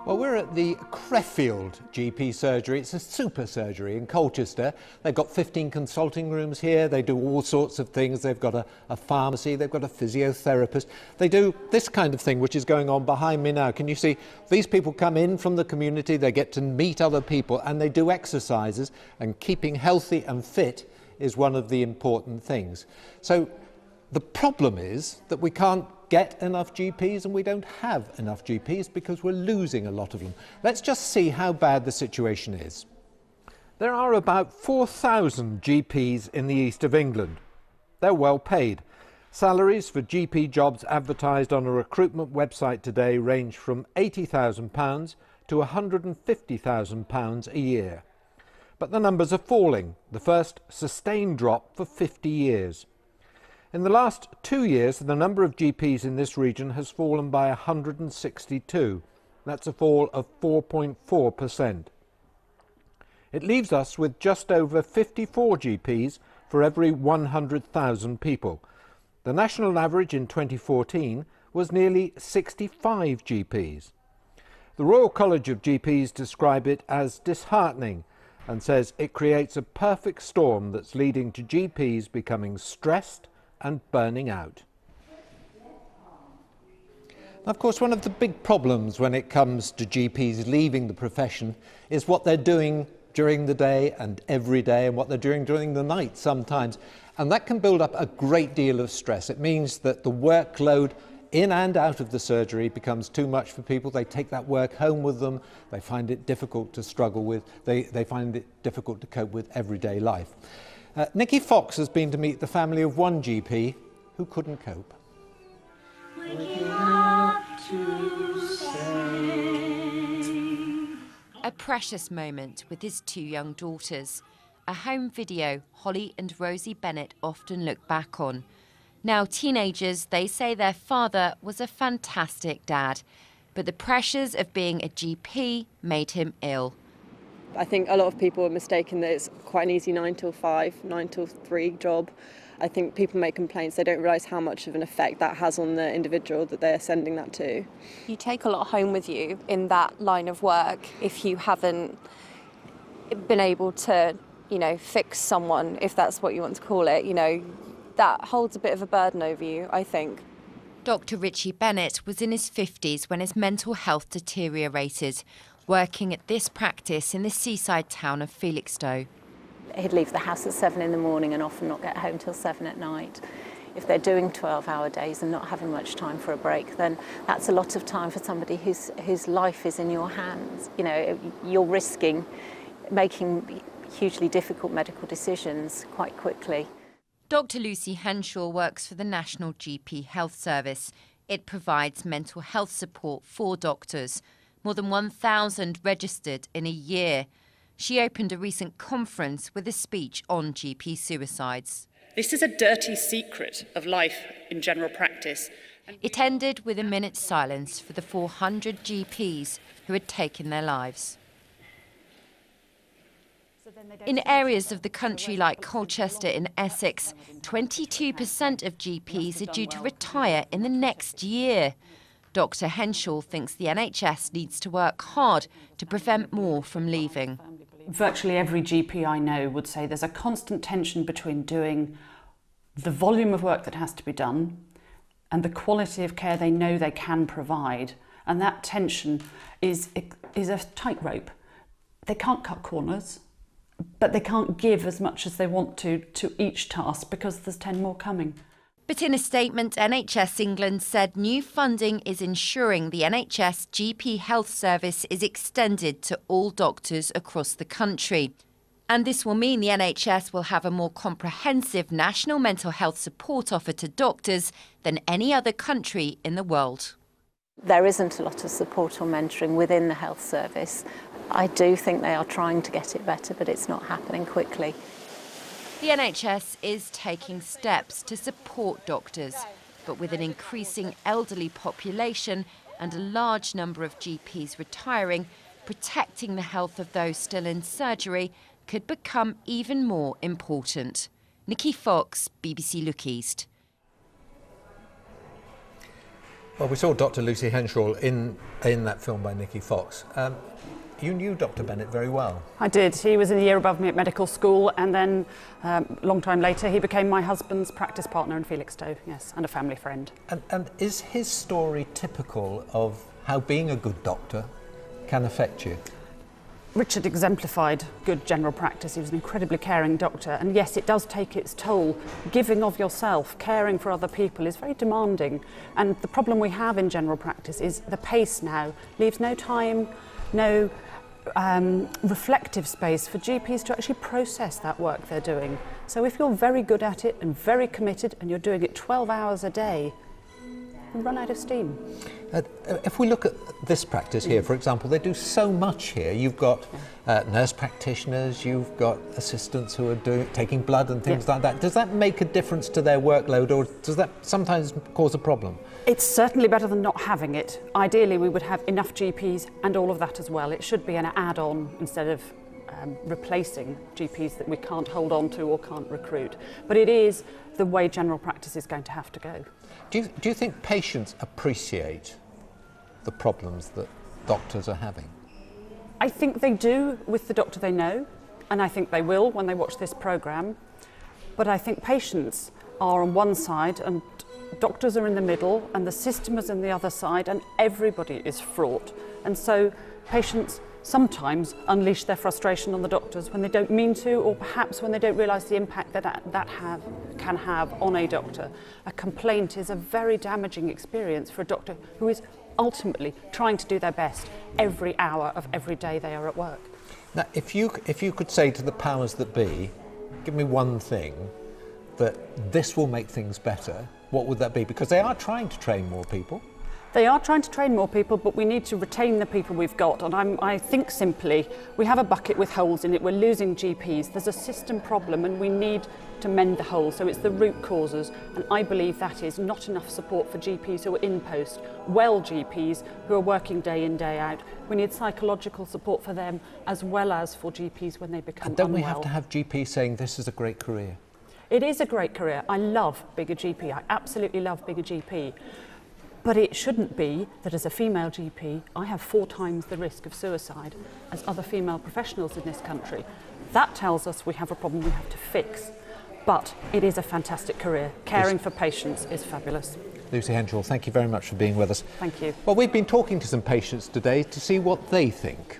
Well, we're at the Creffield GP surgery. It's a super surgery in Colchester. They've got 15 consulting rooms here. They do all sorts of things. They've got a pharmacy. They've got a physiotherapist. They do this kind of thing, which is going on behind me now. Can you see? These people come in from the community. They get to meet other people and they do exercises. And keeping healthy and fit is one of the important things. So the problem is that we can't get enough GPs and we don't have enough GPs because we're losing a lot of them. Let's just see how bad the situation is. There are about 4,000 GPs in the east of England. They're well paid. Salaries for GP jobs advertised on a recruitment website today range from £80,000 to £150,000 a year. But the numbers are falling, the first sustained drop for 50 years. In the last 2 years, the number of GPs in this region has fallen by 162. That's a fall of 4.4%. It leaves us with just over 54 GPs for every 100,000 people. The national average in 2014 was nearly 65 GPs. The Royal College of GPs describe it as disheartening and says it creates a perfect storm that's leading to GPs becoming stressed and burning out. Of course, one of the big problems when it comes to GPs leaving the profession is what they're doing during the day and every day, and what they're doing during the night sometimes. And that can build up a great deal of stress. It means that the workload in and out of the surgery becomes too much for people. They take that work home with them. They find it difficult to struggle with. They find it difficult to cope with everyday life. Nikki Fox has been to meet the family of one GP who couldn't cope. A precious moment with his two young daughters. A home video Holly and Rosie Bennett often look back on. Now teenagers, they say their father was a fantastic dad, but the pressures of being a GP made him ill. I think a lot of people are mistaken that it's quite an easy 9 till 5, 9 till 3 job. I think people make complaints, they don't realise how much of an effect that has on the individual that they're sending that to. You take a lot home with you in that line of work if you haven't been able to, fix someone, if that's what you want to call it. That holds a bit of a burden over you, I think. Dr. Richie Bennett was in his 50s when his mental health deteriorated, working at this practice in the seaside town of Felixstowe. He'd leave the house at 7 in the morning and often not get home till 7 at night. If they're doing 12-hour days and not having much time for a break, then that's a lot of time for somebody whose life is in your hands. You're risking making hugely difficult medical decisions quite quickly. Dr. Lucy Henshall works for the National GP Health Service. It provides mental health support for doctors. More than 1,000 registered in a year. She opened a recent conference with a speech on GP suicides. This is a dirty secret of life in general practice. It ended with a minute's silence for the 400 GPs who had taken their lives. In areas of the country like Colchester in Essex, 22% of GPs are due to retire in the next year. Dr. Henshall thinks the NHS needs to work hard to prevent more from leaving. Virtually every GP I know would say there's a constant tension between doing the volume of work that has to be done and the quality of care they know they can provide. And that tension is a tightrope. They can't cut corners, but they can't give as much as they want to each task because there's 10 more coming. But in a statement, NHS England said new funding is ensuring the NHS GP health service is extended to all doctors across the country. And this will mean the NHS will have a more comprehensive national mental health support offer to doctors than any other country in the world. There isn't a lot of support or mentoring within the health service. I do think they are trying to get it better, but it's not happening quickly. The NHS is taking steps to support doctors, but with an increasing elderly population and a large number of GPs retiring, protecting the health of those still in surgery could become even more important. Nikki Fox, BBC Look East. Well, we saw Dr. Lucy Henshall in that film by Nicky Fox. You knew Dr. Bennett very well. I did. He was in the year above me at medical school, and then a long time later he became my husband's practice partner in Felixstowe, yes, and a family friend. And is his story typical of how being a good doctor can affect you? Richard exemplified good general practice. He was an incredibly caring doctor, and yes, it does take its toll. Giving of yourself, caring for other people is very demanding, and the problem we have in general practice is the pace now leaves no time, no reflective space for GPs to actually process that work they're doing. So if you're very good at it and very committed and you're doing it 12 hours a day, you run out of steam. If we look at this practice here, for example, they do so much here. You've got nurse practitioners, you've got assistants who are taking blood and things like that. Does that make a difference to their workload, or does that sometimes cause a problem? It's certainly better than not having it. Ideally, we would have enough GPs and all of that as well. It should be an add-on instead of replacing GPs that we can't hold on to or can't recruit. But it is the way general practice is going to have to go. Do you think patients appreciate the problems that doctors are having? I think they do with the doctor they know, and I think they will when they watch this programme. But I think patients are on one side and doctors are in the middle, and the system is on the other side, and everybody is fraught. And so patients sometimes unleash their frustration on the doctors when they don't mean to, or perhaps when they don't realise the impact that can have on a doctor. A complaint is a very damaging experience for a doctor who is ultimately trying to do their best every hour of every day they are at work. Now, if you could say to the powers that be, give me one thing that this will make things better, what would that be? Because they are trying to train more people. They are trying to train more people, but we need to retain the people we've got. And I think simply, we have a bucket with holes in it. We're losing GPs. There's a system problem, and we need to mend the holes. So it's the root causes. And I believe that is not enough support for GPs who are in post, well GPs who are working day in, day out. We need psychological support for them, as well as for GPs when they become And don't unwell. we have to have GPs saying this is a great career? It is a great career. I love being a GP. I absolutely love being a GP. But it shouldn't be that as a female GP, I have 4 times the risk of suicide as other female professionals in this country. That tells us we have a problem we have to fix. But it is a fantastic career. Caring for patients is fabulous. Lucy Henshall, thank you very much for being with us. Thank you. Well, we've been talking to some patients today to see what they think.